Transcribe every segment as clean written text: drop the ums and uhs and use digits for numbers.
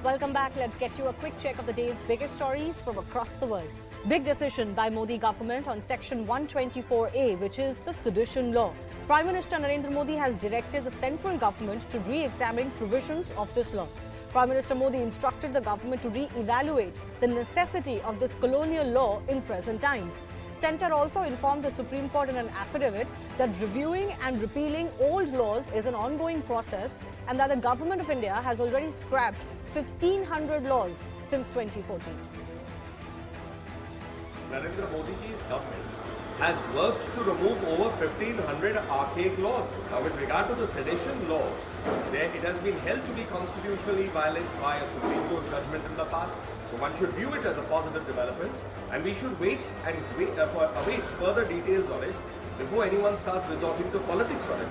Welcome back. Let's get you a quick check of the day's biggest stories from across the world. Big decision by Modi government on Section 124A, which is the Sedition law. Prime Minister Narendra Modi has directed the central government to re-examine provisions of this law. Prime Minister Modi instructed the government to re-evaluate the necessity of this colonial law in present times. Centre also informed the Supreme Court in an affidavit that reviewing and repealing old laws is an ongoing process and that the Government of India has already scrapped 1,500 laws since 2014. Narendra Modi's government has worked to remove over 1,500 archaic laws. Now, with regard to the sedition law, it has been held to be constitutionally violent by a Supreme Court judgment in the past. So one should view it as a positive development, and we should await further details on it before anyone starts resorting to politics on it.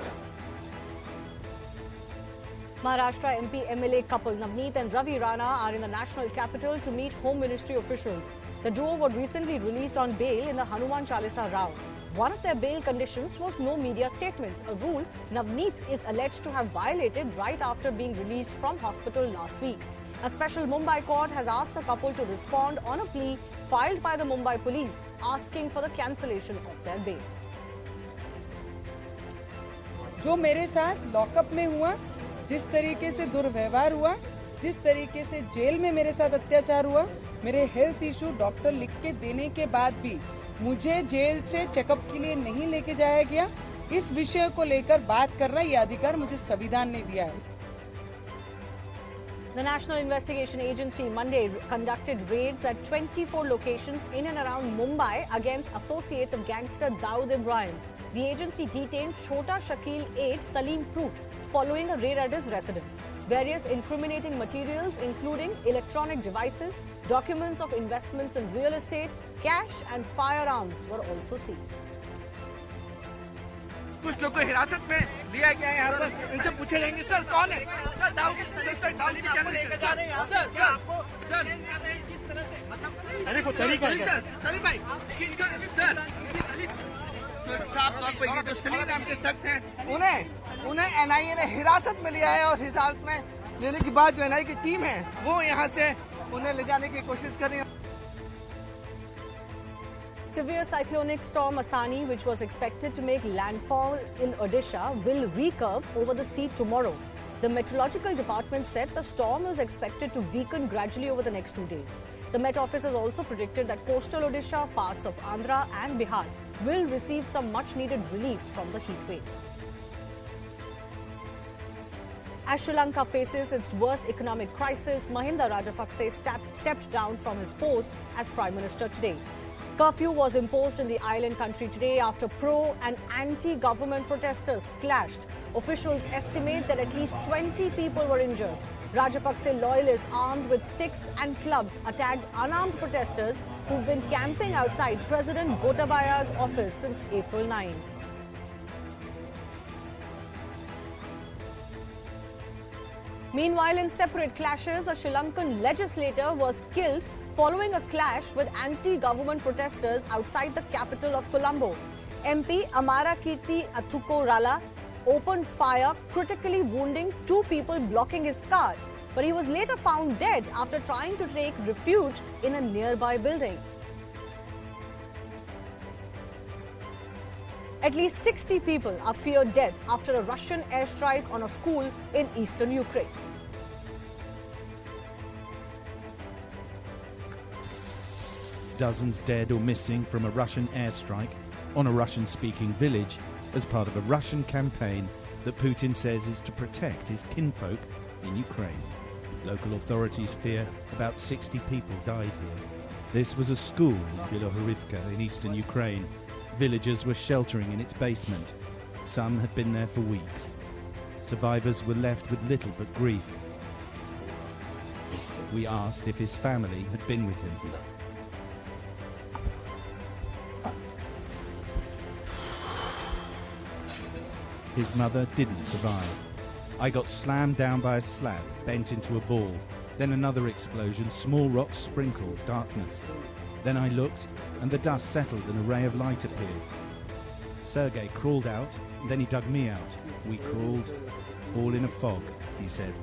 Maharashtra MP MLA couple Navneet and Ravi Rana are in the national capital to meet Home Ministry officials. The duo were recently released on bail in the Hanuman Chalisa row. One of their bail conditions was no media statements, a rule Navneet is alleged to have violated right after being released from hospital last week. A special Mumbai court has asked the couple to respond on a plea filed by the Mumbai police asking for the cancellation of their bail. जो मेरे साथ lockup में हुआ, जिस तरीके से दुर्व्यवहार हुआ, जिस तरीके से जेल में मेरे साथ अत्याचार हुआ, मेरे हेल्थ इशू डॉक्टर लिख के देने के बाद भी मुझे जेल से चेकअप के लिए नहीं लेके जाया गया, इस विषय को लेकर बात करना ये अधिकार मुझे संविधान ने दिया है. The National Investigation Agency Monday conducted raids at 24 locations in and around Mumbai against associates of gangster Dawood Ibrahim. The agency detained Chota Shakil aide Salim Fruit following a raid at his residence. Various incriminating materials, including electronic devices, documents of investments in real estate, cash and firearms were also seized. कुछ लोग को हिरासत में लिया गया है यहाँ पर, इनसे पूछे जाएंगे सर कौन है, सर दाऊद जा रहे हैं सर, क्या आपको सर किस तरह से मतलब अरे को तरीका है सलीम भाई सर साफ तौर पर ये जो सलीम नाम के शख्स हैं उन्हें एनआईए ने हिरासत में लिया है और हिरासत में लेने के बाद जो एनआईए की टीम है वो यहाँ से उन्हें ले जाने की कोशिश कर रही है. Severe cyclonic storm Asani, which was expected to make landfall in Odisha, will recurve over the sea tomorrow. The meteorological department said the storm is expected to weaken gradually over the next 2 days. The Met Office has also predicted that coastal Odisha, parts of Andhra and Bihar will receive some much-needed relief from the heat wave. As Sri Lanka faces its worst economic crisis, Mahinda Rajapaksa stepped down from his post as Prime Minister today. Curfew was imposed in the island country today after pro- and anti-government protesters clashed. Officials estimate that at least 20 people were injured. Rajapaksa loyalists armed with sticks and clubs attacked unarmed protesters who've been camping outside President Gotabaya's office since April 9. Meanwhile, in separate clashes, a Sri Lankan legislator was killed following a clash with anti-government protesters outside the capital of Colombo. MP Amara Kirti Athuko Rala opened fire, critically wounding 2 people blocking his car. But he was later found dead after trying to take refuge in a nearby building. At least 60 people are feared dead after a Russian airstrike on a school in eastern Ukraine. Dozens dead or missing from a Russian airstrike on a Russian-speaking village as part of a Russian campaign that Putin says is to protect his kinfolk in Ukraine. Local authorities fear about 60 people died here. This was a school in Bilohorivka in eastern Ukraine. Villagers were sheltering in its basement. Some had been there for weeks. Survivors were left with little but grief. We asked if his family had been with him. His mother didn't survive. I got slammed down by a slab, bent into a ball. Then another explosion, small rocks sprinkled, darkness. Then I looked, and the dust settled, and a ray of light appeared. Sergei crawled out, then he dug me out. We crawled, all in a fog, he said.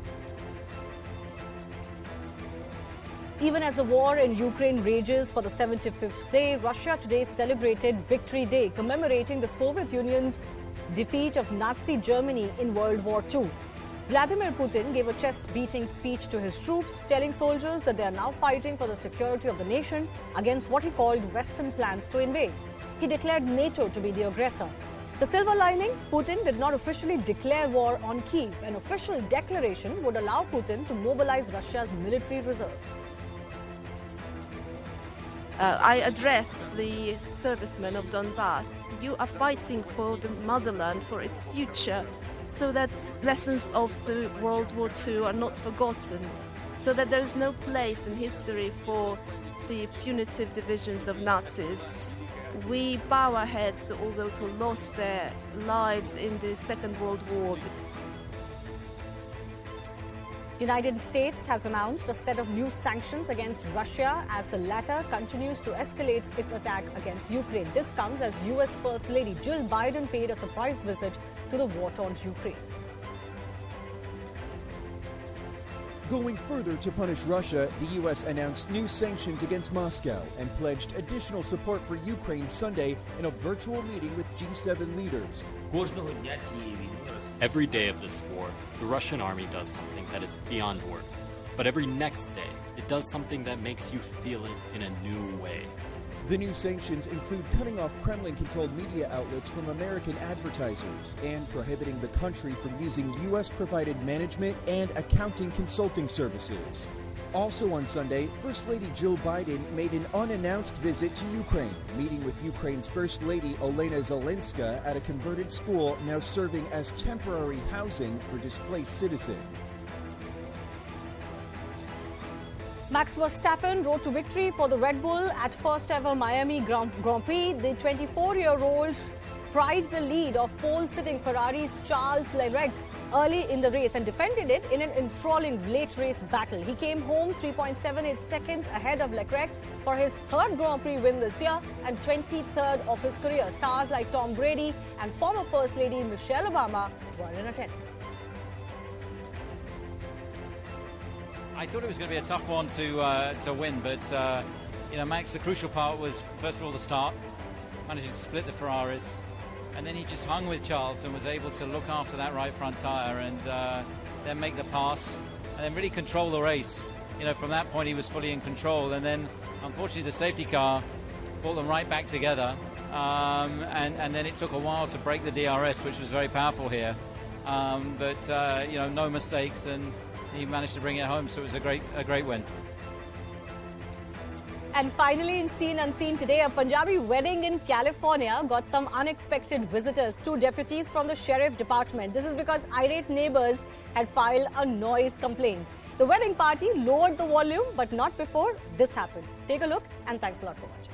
Even as the war in Ukraine rages for the 75th day, Russia today celebrated Victory Day, commemorating the Soviet Union's defeat of Nazi Germany in World War II. Vladimir Putin gave a chest-beating speech to his troops, telling soldiers that they are now fighting for the security of the nation against what he called Western plans to invade. He declared NATO to be the aggressor. The silver lining, Putin did not officially declare war on Kyiv. An official declaration would allow Putin to mobilize Russia's military reserves. I address the servicemen of Donbass. You are fighting for the motherland, for its future, so that lessons of the World War II are not forgotten, so that there is no place in history for the punitive divisions of Nazis. We bow our heads to all those who lost their lives in the Second World War. The United States has announced a set of new sanctions against Russia as the latter continues to escalate its attack against Ukraine. This comes as US First Lady Jill Biden paid a surprise visit to the war-torn Ukraine. Going further to punish Russia, the U.S. announced new sanctions against Moscow and pledged additional support for Ukraine Sunday in a virtual meeting with G7 leaders. Every day of this war, the Russian army does something that is beyond words. But every next day, it does something that makes you feel it in a new way. The new sanctions include cutting off Kremlin-controlled media outlets from American advertisers and prohibiting the country from using U.S.-provided management and accounting consulting services. Also on Sunday, First Lady Jill Biden made an unannounced visit to Ukraine, meeting with Ukraine's First Lady Olena Zelenska at a converted school now serving as temporary housing for displaced citizens. Max Verstappen rode to victory for the Red Bull at first ever Miami Grand Prix. The 24-year-old pried the lead of pole-sitting Ferrari's Charles Leclerc early in the race and defended it in an enthralling late race battle. He came home 3.78 seconds ahead of Leclerc for his third Grand Prix win this year and 23rd of his career. Stars like Tom Brady and former First Lady Michelle Obama were in attendance. I thought it was going to be a tough one to win, but Max, the crucial part was first of all the start, managing to split the Ferraris, and then he just hung with Charles and was able to look after that right front tyre and then make the pass and then really control the race. From that point he was fully in control, and then unfortunately the safety car brought them right back together, and then it took a while to break the DRS, which was very powerful here, but no mistakes, and he managed to bring it home, so it was a great win. And finally, in Seen Unseen today, a Punjabi wedding in California got some unexpected visitors, 2 deputies from the sheriff department. This is because irate neighbors had filed a noise complaint. The wedding party lowered the volume, but not before this happened. Take a look, and thanks a lot for watching.